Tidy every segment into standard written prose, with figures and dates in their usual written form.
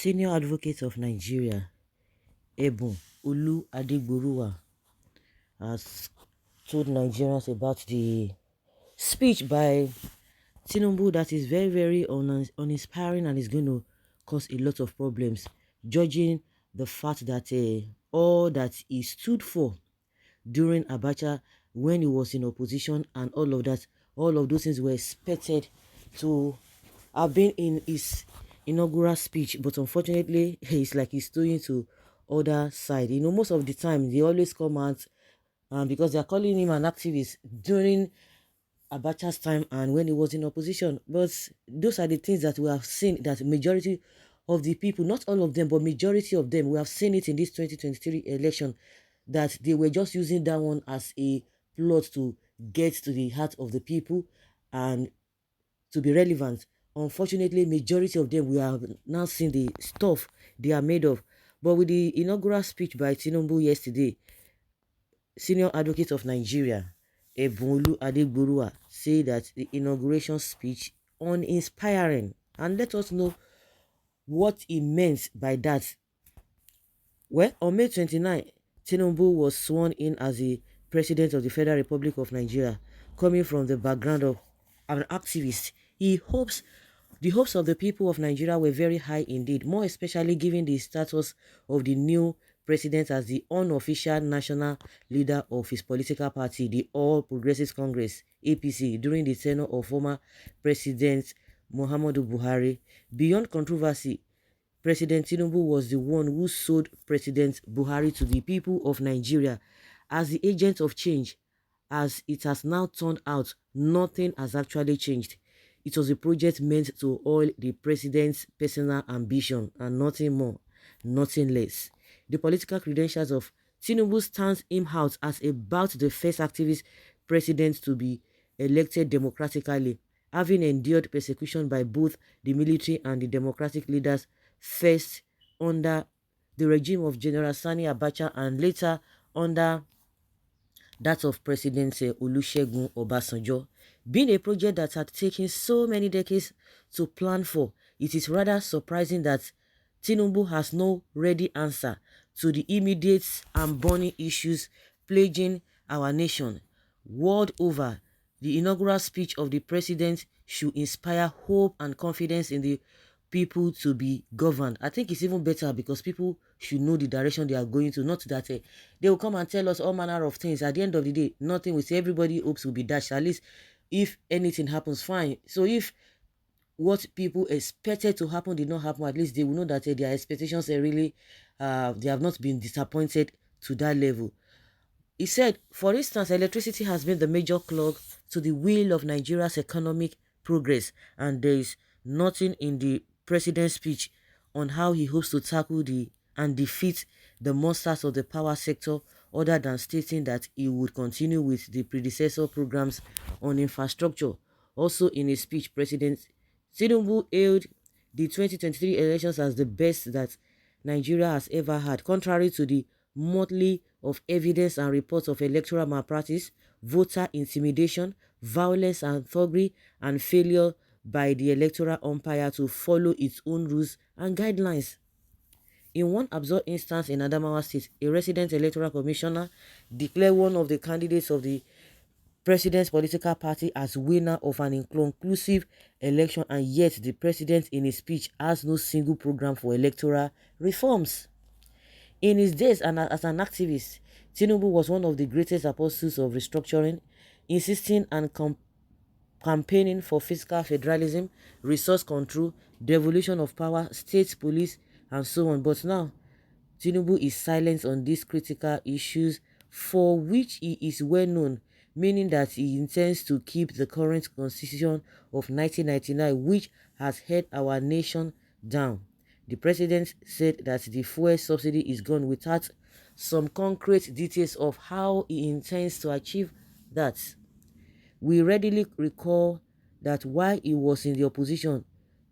Senior Advocate of Nigeria, Ebun Ulu Adegboruwa, has told Nigerians about the speech by Tinubu that is very, very uninspiring and is going to cause a lot of problems, judging the fact that all that he stood for during Abacha when he was in opposition and all of that, all of those things were expected to have been in his inaugural speech, but unfortunately, it's like he's doing to other side. You know, most of the time they always come out because they're calling him an activist during Abacha's time and when he was in opposition. But those are the things that we have seen that majority of the people, not all of them, but majority of them, we have seen it in this 2023 election, that they were just using that one as a plot to get to the heart of the people and to be relevant. Unfortunately, majority of them, we have now seen the stuff they are made of. But with the inaugural speech by Tinubu yesterday, Senior Advocate of Nigeria, Ebunolu Adegboruwa, say that the inauguration speech uninspiring, and let us know what he meant by that. Well, on May 29, Tinubu was sworn in as the President of the Federal Republic of Nigeria, coming from the background of an activist. The hopes of the people of Nigeria were very high indeed, more especially given the status of the new president as the unofficial national leader of his political party, the All Progressives Congress, APC, during the tenure of former President Muhammadu Buhari. Beyond controversy, President Tinubu was the one who sold President Buhari to the people of Nigeria as the agent of change. As it has now turned out, nothing has actually changed. It was a project meant to oil the president's personal ambition and nothing more, nothing less. The political credentials of Tinubu stands him out as about the first activist president to be elected democratically, having endured persecution by both the military and the democratic leaders, first under the regime of General Sani Abacha and later under that of President Olusegun Obasanjo. Being a project that had taken so many decades to plan for, it is rather surprising that Tinubu has no ready answer to the immediate and burning issues plaguing our nation. World over, the inaugural speech of the president should inspire hope and confidence in the people to be governed. I think it's even better because people should know the direction they are going to, not that they will come and tell us all manner of things. At the end of the day, nothing will say. Everybody hopes will be dashed. At least if anything happens, fine. So if what people expected to happen did not happen, at least they will know that their expectations are really, they have not been disappointed to that level. He said, for instance, electricity has been the major clog to the wheel of Nigeria's economic progress, and there is nothing in the president's speech on how he hopes to tackle and defeat the monsters of the power sector, other than stating that he would continue with the predecessor programs on infrastructure. Also in his speech, President Tinubu hailed the 2023 elections as the best that Nigeria has ever had, contrary to the motley of evidence and reports of electoral malpractice, voter intimidation, violence and thuggery, and failure by the electoral umpire to follow its own rules and guidelines. In one absurd instance in Adamawa State, a resident electoral commissioner declared one of the candidates of the president's political party as winner of an inconclusive election, and yet the president in his speech has no single program for electoral reforms. In his days and as an activist, Tinubu was one of the greatest apostles of restructuring, insisting and campaigning for fiscal federalism, resource control, devolution of power, state police, and so on. But now, Tinubu is silent on these critical issues for which he is well known, meaning that he intends to keep the current constitution of 1999, which has held our nation down. The president said that the fuel subsidy is gone without some concrete details of how he intends to achieve that. We readily recall that while he was in the opposition,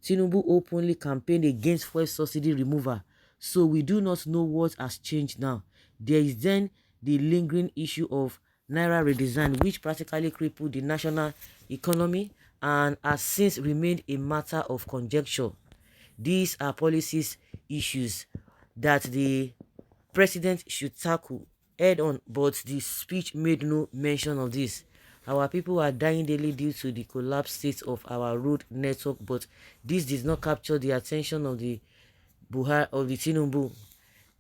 Tinubu openly campaigned against fuel subsidy removal, so we do not know what has changed now. There is then the lingering issue of Naira redesign, which practically crippled the national economy and has since remained a matter of conjecture. These are policies issues that the president should tackle head on, but the speech made no mention of this. Our people are dying daily due to the collapsed state of our road network, but this did not capture the attention of the Tinubu.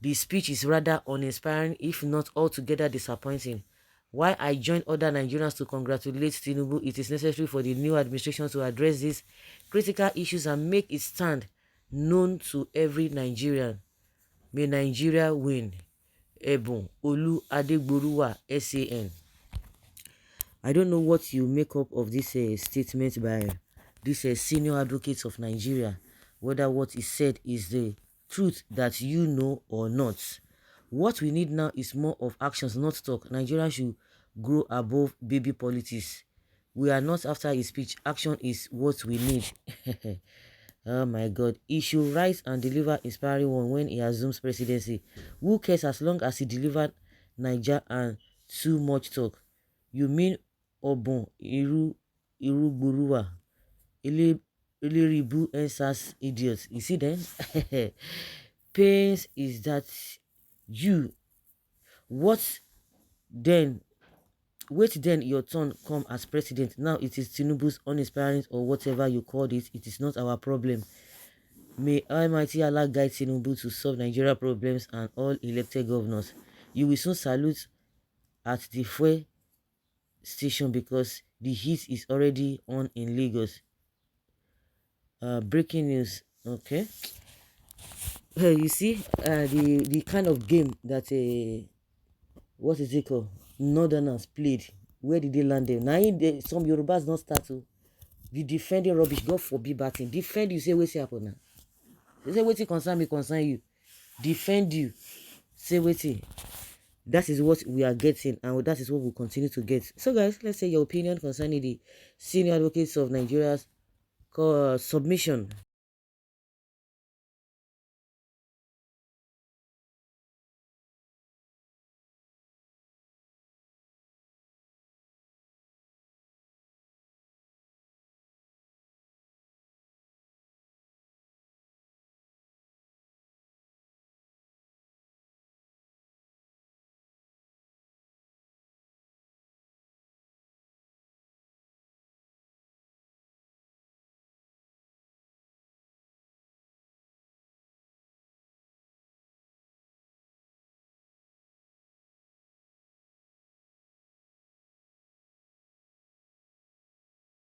The speech is rather uninspiring, if not altogether disappointing. While I join other Nigerians to congratulate Tinubu, it is necessary for the new administration to address these critical issues and make its stand known to every Nigerian. May Nigeria win. Ebon Olu Adegboruwa, SAN. I don't know what you make up of this statement by this senior advocates of Nigeria, whether what is said is the truth that you know or not. What we need now is more of actions, not talk. Nigeria should grow above baby politics. We are not after his speech. Action is what we need. Oh my God. He should rise and deliver inspiring one when he assumes presidency. Who cares as long as he delivered Niger and too much talk? You mean Obon Irugburuwa? Iliribu answers idiots. You see then? Pains is that you what then wait then your turn come as president. Now it is Tinubu's uninspiring or whatever you called it. It is not our problem. May Almighty Allah guide Tinubu to solve Nigeria problems and all elected governors. You will soon salute at the fuel station because the heat is already on in Lagos. Breaking news. Okay. You see, the kind of game that what is it called? Northerners played. Where did they land them? Now some Yorubas don't start to be defending rubbish. God forbid batting. Defend you say what's happen now. They say waiting concern me, concern you. Defend you. Say waiting. That is what we are getting, and that is what we'll continue to get. So guys, let's say your opinion concerning the senior advocates of Nigeria's submission